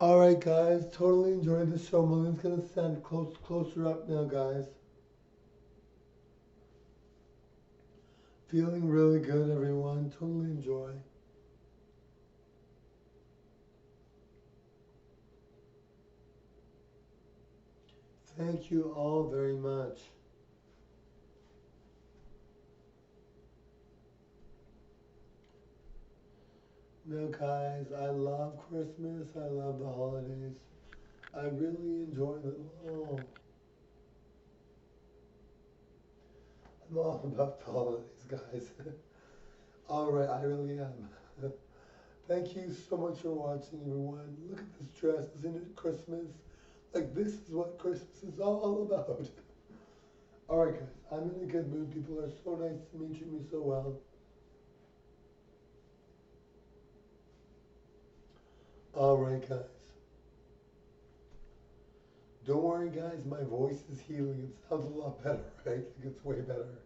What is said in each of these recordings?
Alright guys, totally enjoyed the show. Mileena's gonna stand closer up now, guys. Feeling really good, everyone. Totally enjoy. Thank you all very much. Now guys, I love Christmas. I love the holidays. I really enjoy them all. I'm all about the holidays, guys. Alright, I really am. Thank you so much for watching, everyone. Look at this dress. Isn't it Christmas? Like, this is what Christmas is all about. Alright, guys, I'm in a good mood. People are so nice to me, treat me so well. Alright, guys. Don't worry, guys, my voice is healing. It sounds a lot better, right? Like, it's way better.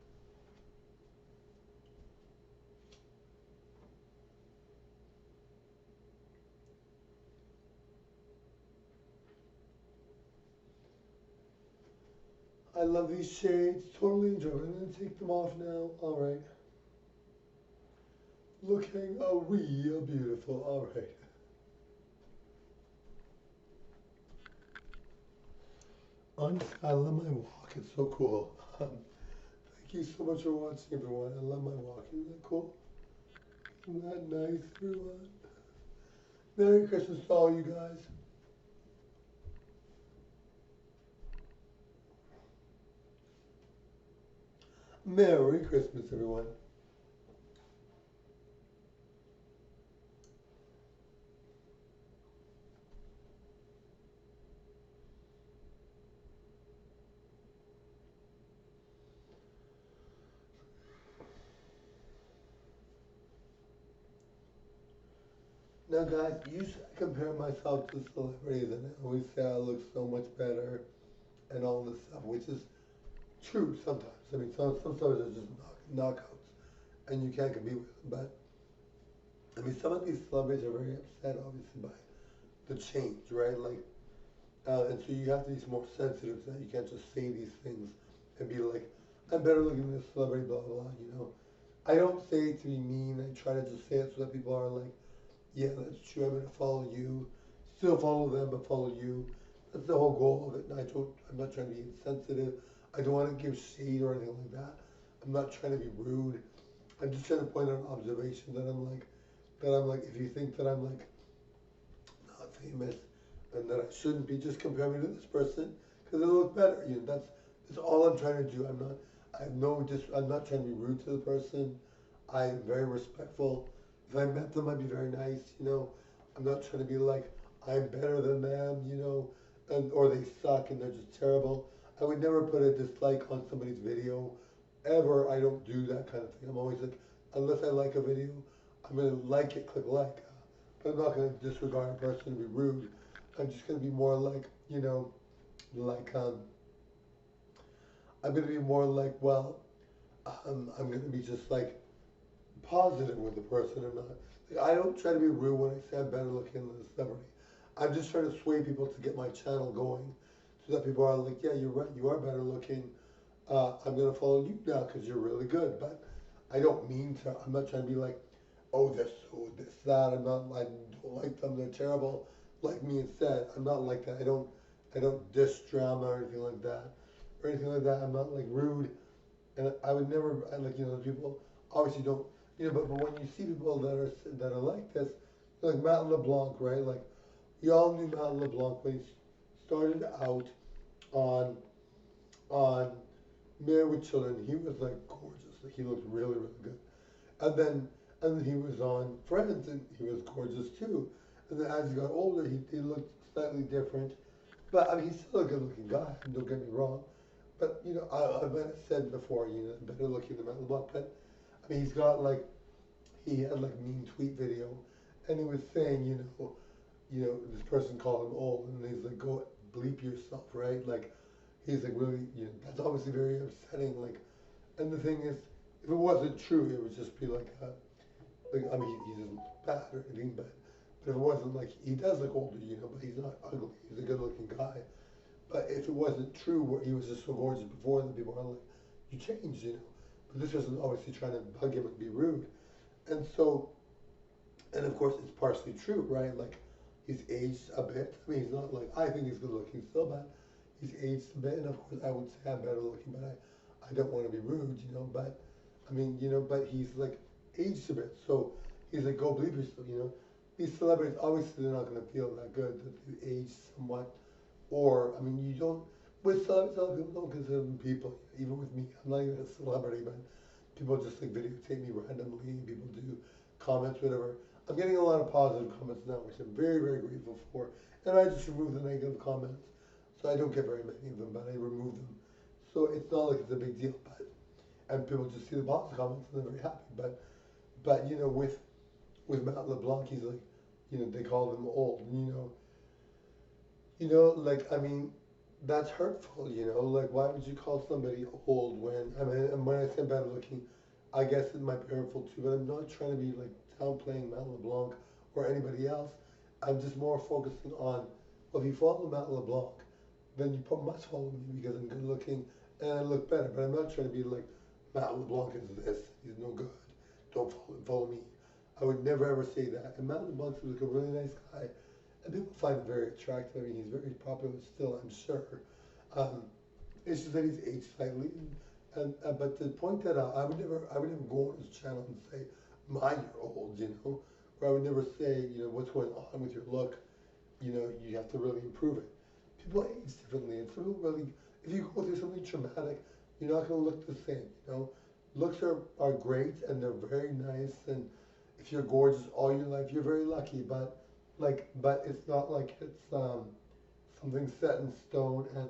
I love these shades. Totally enjoy it. I'm going to take them off now. Alright. Looking real beautiful. Alright. Honestly, I love my walk. It's so cool. Thank you so much for watching, everyone. I love my walk. Isn't that cool? Isn't that nice, everyone? Merry Christmas to all you guys. Merry Christmas, everyone. Now, guys, usually I compare myself to celebrities, and I always say I look so much better and all this stuff, which is true sometimes. I mean, some celebrities are just knockouts, and you can't compete with them. But I mean, some of these celebrities are very upset, obviously, by the change, right? Like, and so you have to be more sensitive to that. You can't just say these things and be like, "I'm better looking than this celebrity," blah blah blah. I don't say it to be mean. I try to just say it so that people are like, yeah, that's true. I'm gonna follow you. Still follow them, but follow you. That's the whole goal of it. And I'm not trying to be insensitive. I don't want to give shade or anything like that. I'm not trying to be rude. I'm just trying to point out an observation that I'm like, if you think that I'm like not famous and that I shouldn't be, just compare me to this person because they look better. That's all I'm trying to do. I'm not trying to be rude to the person. I'm very respectful. If I met them, I'd be very nice. I'm not trying to be like I'm better than them. And or they suck and they're just terrible. I would never put a dislike on somebody's video, ever. I don't do that kind of thing. I'm always like, unless I like a video, I'm gonna like it, click like. But I'm not gonna disregard a person and be rude. I'm just gonna be more like, like I'm gonna be more like, well, I'm gonna be just like positive with the person. I don't try to be rude when I say I'm better looking than a celebrity. I'm just trying to sway people to get my channel going, so that people are like, yeah, you're right, you are better looking. I'm gonna follow you now because you're really good. But I don't mean to. I'm not trying to be like, oh, they're so this that. I'm not. I don't like them. They're terrible. Like me instead. I'm not like that. I don't diss drama or anything like that, or anything like that. I'm not like rude, and I would never. I like people obviously don't. But when you see people that are like this, like Matt LeBlanc, right? Like we all knew Matt LeBlanc when he started out on on Married with Children. He was like gorgeous. Like he looked really really good. And then he was on Friends and he was gorgeous too. And then as he got older, he looked slightly different. But I mean, he's still a good looking guy. Don't get me wrong. But I've said before, better looking than Matt LeBlanc. But I mean, he had like mean tweet video, and he was saying, this person called him old, and he's like, go bleep yourself, right? Like, he's like really, that's obviously very upsetting. Like, and the thing is, if it wasn't true, it would just be like, I mean, he's just bad or anything, But if it wasn't like, he does look older, but he's not ugly. He's a good looking guy. But if it wasn't true, where he was just so gorgeous before, then people are like, you changed. But this person's obviously trying to bug him and be rude. And so, and of course, it's partially true, right? Like, he's aged a bit. I mean, he's not like, I think he's good looking still, but he's aged a bit. And of course, I would say I'm better looking, but I don't want to be rude. But I mean, but he's like aged a bit. So he's like, go believe yourself. These celebrities, obviously, they're not going to feel that good that they've aged somewhat. Or, I mean, you don't, with celebrities, a lot of people don't consider them people. Even with me, I'm not even a celebrity, but people just like videotape me randomly. People do comments, whatever. I'm getting a lot of positive comments now, which I'm very, very grateful for. And I just remove the negative comments. So I don't get very many of them, but I remove them. So it's not like it's a big deal, and people just see the positive comments and they're very happy. But with Matt LeBlanc, he's like, they call him old, and like, I mean, that's hurtful. Like, why would you call somebody old when, I mean, and when I say better looking, I guess it might be hurtful too, but I'm not trying to be like downplaying Matt LeBlanc or anybody else. I'm just more focusing on, well, if you follow Matt LeBlanc, then you must follow me because I'm good looking and I look better. But I'm not trying to be like, Matt LeBlanc is this, he's no good, don't follow me. I would never ever say that. And Matt LeBlanc is like a really nice guy, and people find him very attractive. I mean, he's very popular still, I'm sure. Um, it's just that he's aged slightly, and but to point that out, I would never go on his channel and say, you're old. Or I would never say, what's going on with your look. You have to really improve it. People age differently, and some people really, if you go through something traumatic, you're not going to look the same. Looks are great and they're very nice, and if you're gorgeous all your life, you're very lucky. But it's not like it's something set in stone. And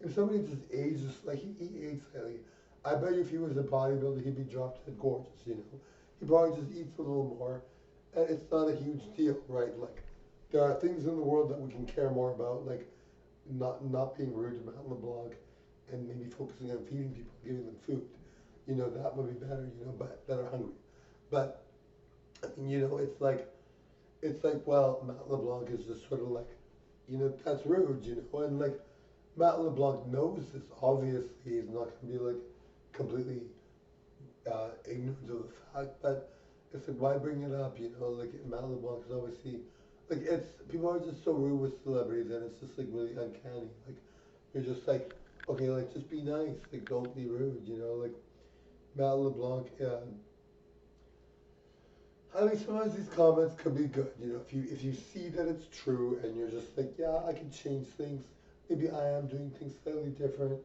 if somebody just ages, like he aged slightly, I bet you if he was a bodybuilder, he'd be dropped dead gorgeous. He probably just eats a little more, and it's not a huge deal, right? Like, there are things in the world that we can care more about, like not being rude to Matt LeBlanc, and maybe focusing on feeding people, giving them food. That would be better. But that are hungry. But I mean, it's like, well, Matt LeBlanc is just sort of like, that's rude. And like, Matt LeBlanc knows this. Obviously, he's not going to be like completely ignorant of the fact, but it's like, why bring it up? Like, Matt LeBlanc is obviously, like, it's, people are just so rude with celebrities, and it's just like really uncanny. Like, you're just like, okay, like, just be nice, like, don't be rude. Like, Matt LeBlanc. I mean, sometimes these comments could be good. If you see that it's true, and you're just like, yeah, I can change things. Maybe I am doing things slightly different.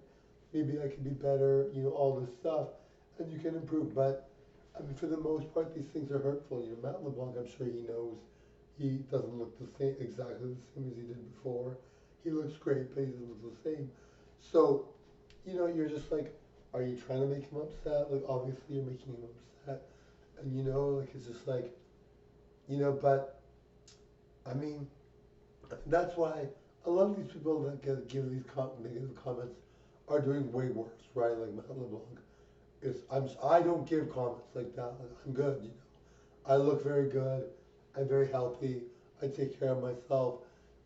Maybe I can be better. All this stuff, and you can improve. But I mean, for the most part, these things are hurtful. Matt LeBlanc, I'm sure he knows he doesn't look the same, exactly the same as he did before. He looks great, but he doesn't look the same. So, you're just like, are you trying to make him upset? Like, obviously you're making him upset. And like, it's just like, but I mean, that's why a lot of these people that give these negative comments are doing way worse, right? Like Matt LeBlanc I don't give comments like that. Like, I'm good. I look very good. I'm very healthy. I take care of myself.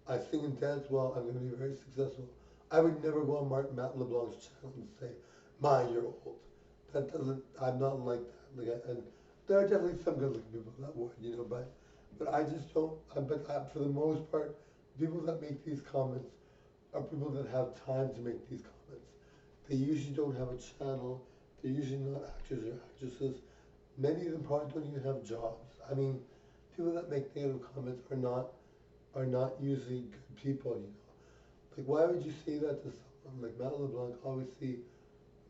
I sing and dance well. I'm going to be very successful. I would never go on Matt LeBlanc's channel and say, you're old. That doesn't, I'm not like that. And there are definitely some good looking people that would, but I just don't, for the most part, people that make these comments are people that have time to make these comments. They usually don't have a channel. They're usually not actors or actresses. Many of them probably don't even have jobs. I mean, people that make negative comments are not usually good people. Like, why would you say that to someone? Like, Matt LeBlanc obviously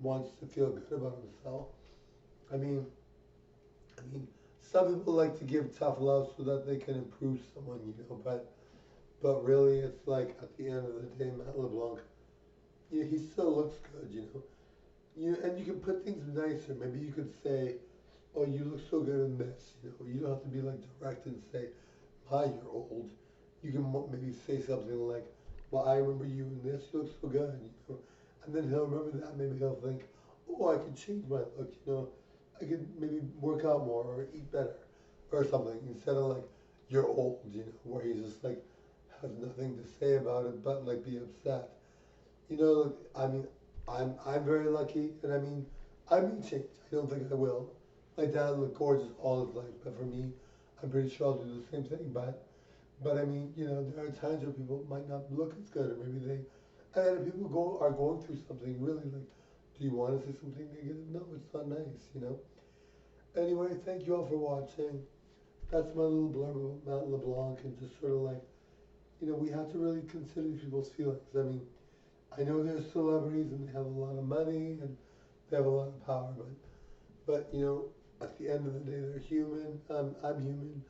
wants to feel good about himself. I mean, some people like to give tough love so that they can improve someone, but really, it's like, at the end of the day, Matt LeBlanc, he still looks good. And you can put things nicer. Maybe you could say, oh, you look so good in this. You don't have to be like direct and say, you're old. You can maybe say something like, well, I remember you in this. You look so good. And then he'll remember that. Maybe he'll think, oh, I could change my look. I could maybe work out more or eat better or something, instead of like, you're old, where he's just like has nothing to say about it but like be upset. Like, I mean, I'm very lucky, and I mean, I may change. I don't think I will. My dad looked gorgeous all his life, but for me, I'm pretty sure I'll do the same thing. But I mean, there are times where people might not look as good, or maybe and people are going through something really like. Do you want to say something negative? No, it's not nice. Anyway, thank you all for watching. That's my little blurb about Mount LeBlanc, and just sort of like, we have to really consider people's feelings. I mean, I know they're celebrities and they have a lot of money and they have a lot of power, but at the end of the day, they're human. I'm human.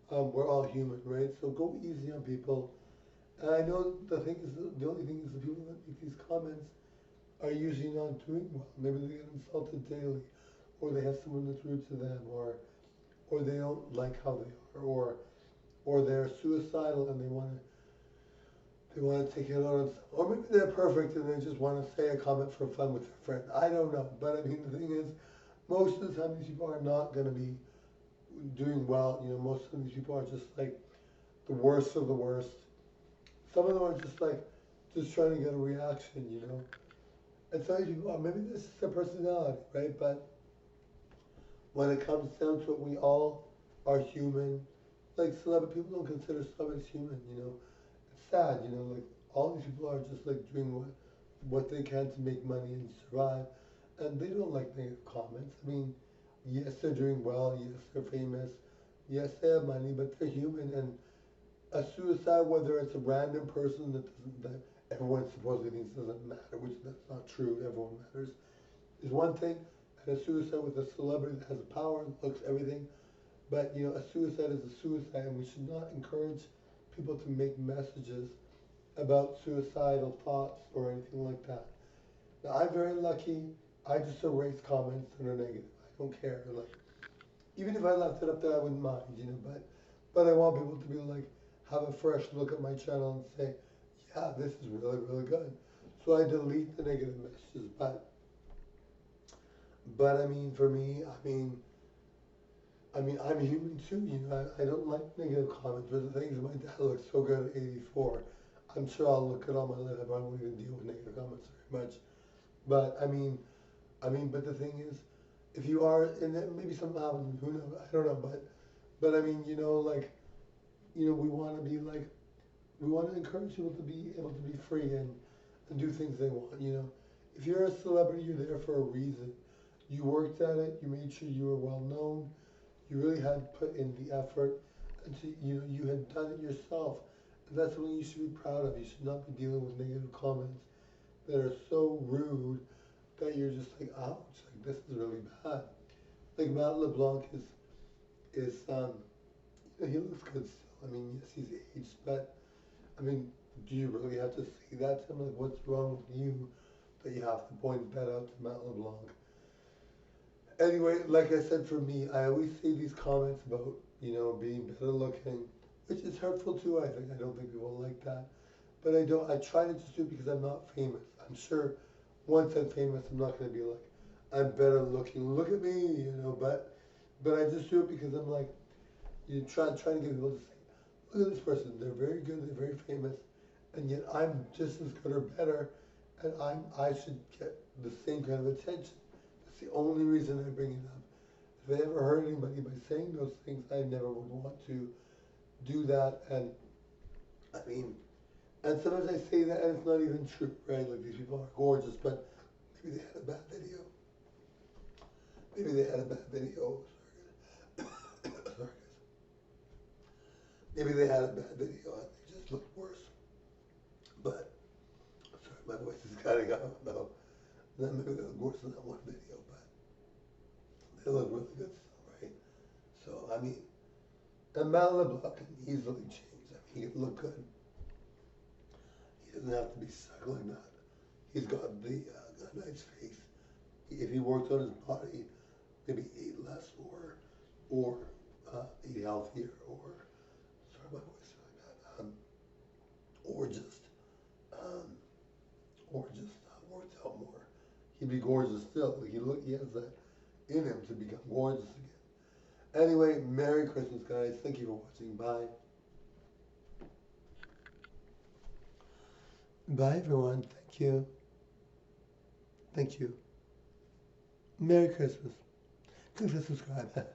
We're all human, right? So go easy on people. And I know the only thing is the people that make these comments are usually not doing well. Maybe they get insulted daily, or they have someone that's rude to them, or they don't like how they are, or they're suicidal and they want to take it out on someone, or maybe they're perfect and they just want to say a comment for fun with their friend. I don't know, but I mean the thing is, most of the time these people are not going to be doing well. Most of these people are just like the worst of the worst. Some of them are just like just trying to get a reaction. And some people are maybe this is their personality, right? But when it comes down to it, we all are human. Like celebrity people don't consider celebrities human. It's sad. Like all these people are just like doing what they can to make money and survive, and they don't like negative comments. I mean, yes, they're doing well. Yes, they're famous. Yes, they have money, but they're human. And a suicide, whether it's a random person that everyone supposedly thinks doesn't matter, which that's not true. Everyone matters, is one thing, and a suicide with a celebrity that has power, looks everything. But a suicide is a suicide, and we should not encourage people to make messages about suicidal thoughts or anything like that. Now, I'm very lucky. I just erase comments that are negative. I don't care. Like, even if I left it up there, I wouldn't mind. But I want people to be like, have a fresh look at my channel and say, yeah, this is really, really good. So I delete the negative messages. But I mean, for me, I mean, I'm human too. I don't like negative comments. But the thing is, my dad looks so good at 84. I'm sure I'll look at all my life. I probably won't even deal with negative comments very much. But but the thing is, if you are, and then maybe something happens, who knows? I don't know. But I mean, like, we want to be like, we want to encourage people to be able to be free and do things they want. If you're a celebrity, you're there for a reason. You worked at it. You made sure you were well known. You really had put in the effort, and so, you had done it yourself. And that's something you should be proud of. You should not be dealing with negative comments that are so rude that you're just like, ouch, like this is really bad. Like Matt LeBlanc is he looks good still. I mean, yes, he's aged, but I mean, do you really have to say that to him? Like, what's wrong with you that you have to point that out to Matt LeBlanc? Anyway, like I said, for me, I always see these comments about, being better looking, which is hurtful too, I think. I don't think people like that. But I try to just do it because I'm not famous. I'm sure once I'm famous, I'm not going to be like, I'm better looking. Look at me. But I just do it because I'm like, trying to get people to say, look at this person. They're very good. They're very famous, and yet I'm just as good or better, and I should get the same kind of attention. That's the only reason I bring it up. If I ever hurt anybody by saying those things, I never would want to do that. And I mean, and sometimes I say that and it's not even true, right? Like these people are gorgeous, but maybe they had a bad video. Maybe they had a bad video. Sorry, sorry, guys. Maybe they had a bad video and they just looked worse. But sorry, my voice is cutting out though. Then maybe they look worse in that one video, but they look really good still, right? So I mean, and Matt LeBlanc can easily change. I mean, he can look good. He doesn't have to be stuck like that. He's got a nice face. If he worked on his body, maybe eat less or eat healthier, or sorry, my voice is really bad. Or just um, worked out more. He'd be gorgeous still. Like he has that in him to become gorgeous again. Anyway, Merry Christmas, guys. Thank you for watching. Bye. Bye, everyone. Thank you. Thank you. Merry Christmas. Click the subscribe.